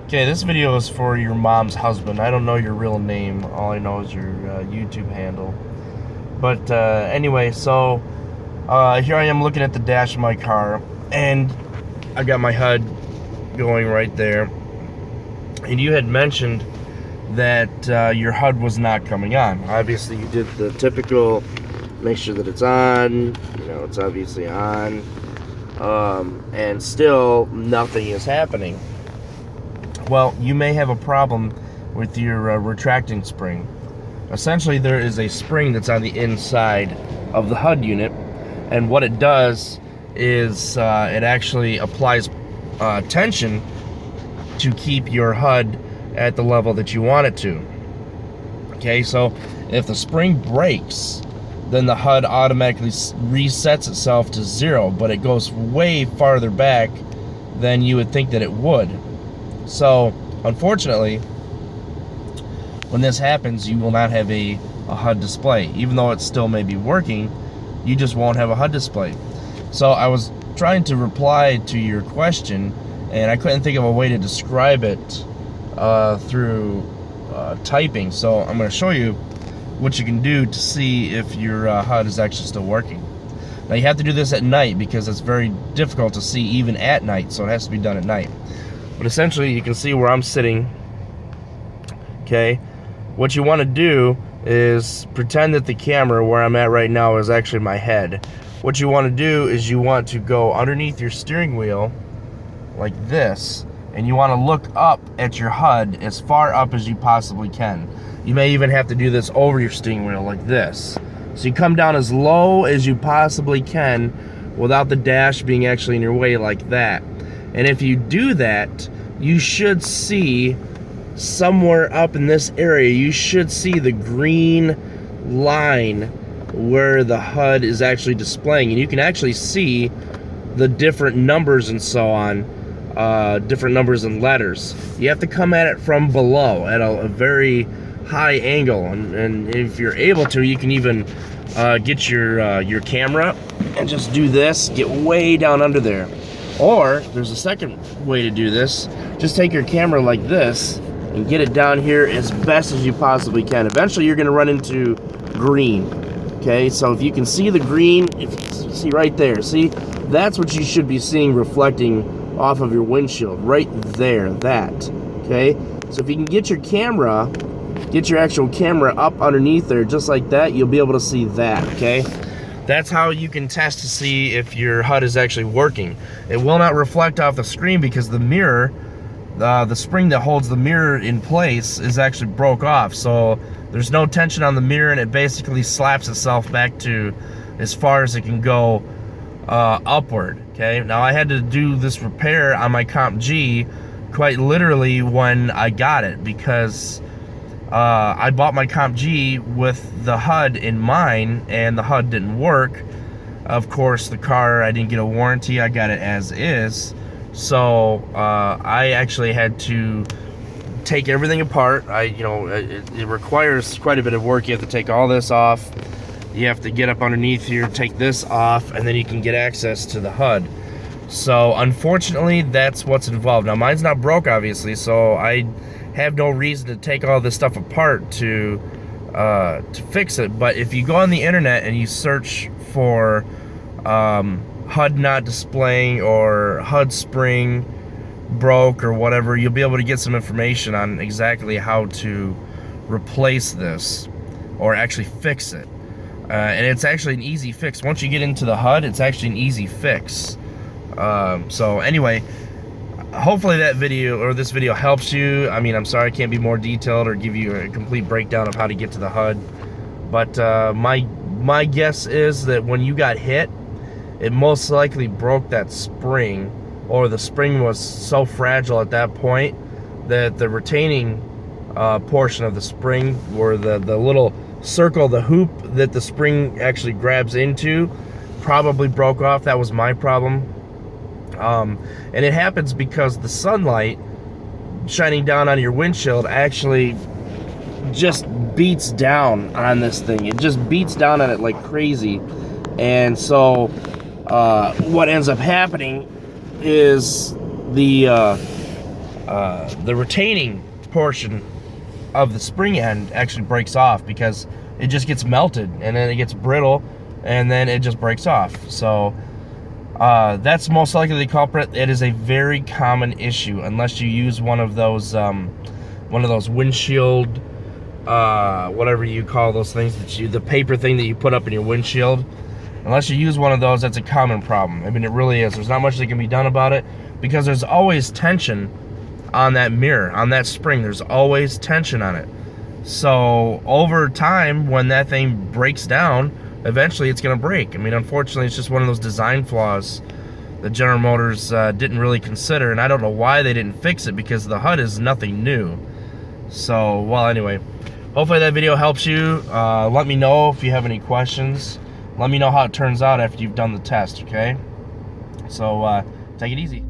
Okay, this video is for your mom's husband. I don't know your real name. All I know is your YouTube handle. But anyway, so here I am looking at the dash of my car, and I got my HUD going right there. And you had mentioned that your HUD was not coming on. Obviously, you did the typical, make sure that it's on. You know, it's obviously on. And still, nothing is happening. Well, you may have a problem with your retracting spring. Essentially, there is a spring that's on the inside of the HUD unit, and what it does is it actually applies tension to keep your HUD at the level that you want it to. Okay, so if the spring breaks, then the HUD automatically resets itself to 0, but it goes way farther back than you would think that it would. So, unfortunately, when this happens, you will not have a HUD display. Even though it still may be working, you just won't have a HUD display. So I was trying to reply to your question, and I couldn't think of a way to describe it through typing. So I'm going to show you what you can do to see if your HUD is actually still working. Now, you have to do this at night because it's very difficult to see even at night, so it has to be done at night. But essentially, you can see where I'm sitting. Okay, what you want to do is pretend that the camera where I'm at right now is actually my head. What you want to do is you want to go underneath your steering wheel like this, and you want to look up at your HUD as far up as you possibly can. You may even have to do this over your steering wheel like this. So you come down as low as you possibly can without the dash being actually in your way like that. And if you do that, you should see somewhere up in this area, you should see the green line where the HUD is actually displaying. And you can actually see the different numbers and so on, different numbers and letters. You have to come at it from below at a very high angle. And if you're able to, you can even get your camera and just do this, get way down under there. Or, there's a second way to do this. Just take your camera like this and get it down here as best as you possibly can. Eventually, you're going to run into green. Okay, so if you can see the green, if you see right there, see, that's what you should be seeing reflecting off of your windshield. Right there, that. Okay, so if you can get your camera, get your actual camera up underneath there just like that, you'll be able to see that, okay? That's how you can test to see if your HUD is actually working. It will not reflect off the screen because the mirror, the spring that holds the mirror in place is actually broke off. So there's no tension on the mirror, and it basically slaps itself back to as far as it can go upward. Okay. Now I had to do this repair on my Comp G quite literally when I got it, because I bought my Comp G with the HUD in mind, and the HUD didn't work. Of course, the car, I didn't get a warranty. I got it as is. So I actually had to take everything apart. It requires quite a bit of work. You have to take all this off. You have to get up underneath here, take this off, and then you can get access to the HUD. So unfortunately, that's what's involved. Now, mine's not broke, obviously, so I have no reason to take all this stuff apart to fix it. But if you go on the internet and you search for HUD not displaying or HUD spring broke or whatever, you'll be able to get some information on exactly how to replace this or actually fix it. And it's actually an easy fix. Once you get into the HUD, it's actually an easy fix. So anyway, hopefully that video or this video helps you. I mean, I'm sorry I can't be more detailed or give you a complete breakdown of how to get to the HUD. But my guess is that when you got hit, it most likely broke that spring, or the spring was so fragile at that point that the retaining portion of the spring, or the little circle, the hoop that the spring actually grabs into, probably broke off. That was my problem. And it happens because the sunlight shining down on your windshield actually just beats down on this thing. It just beats down on it like crazy. And so what ends up happening is the the retaining portion of the spring end actually breaks off because it just gets melted and then it gets brittle and then it just breaks off. So that's most likely the culprit. It is a very common issue unless you use one of those windshield, whatever you call those things the paper thing that you put up in your windshield. Unless you use one of those, that's a common problem. I mean, it really is. There's not much that can be done about it because there's always tension on that mirror, on that spring. There's always tension on it. So over time, when that thing breaks down, eventually it's going to break. I mean, unfortunately, it's just one of those design flaws that General Motors didn't really consider, and I don't know why they didn't fix it because the HUD is nothing new. So, well, anyway, hopefully that video helps you. Let me know if you have any questions. Let me know how it turns out after you've done the test, okay? So, take it easy.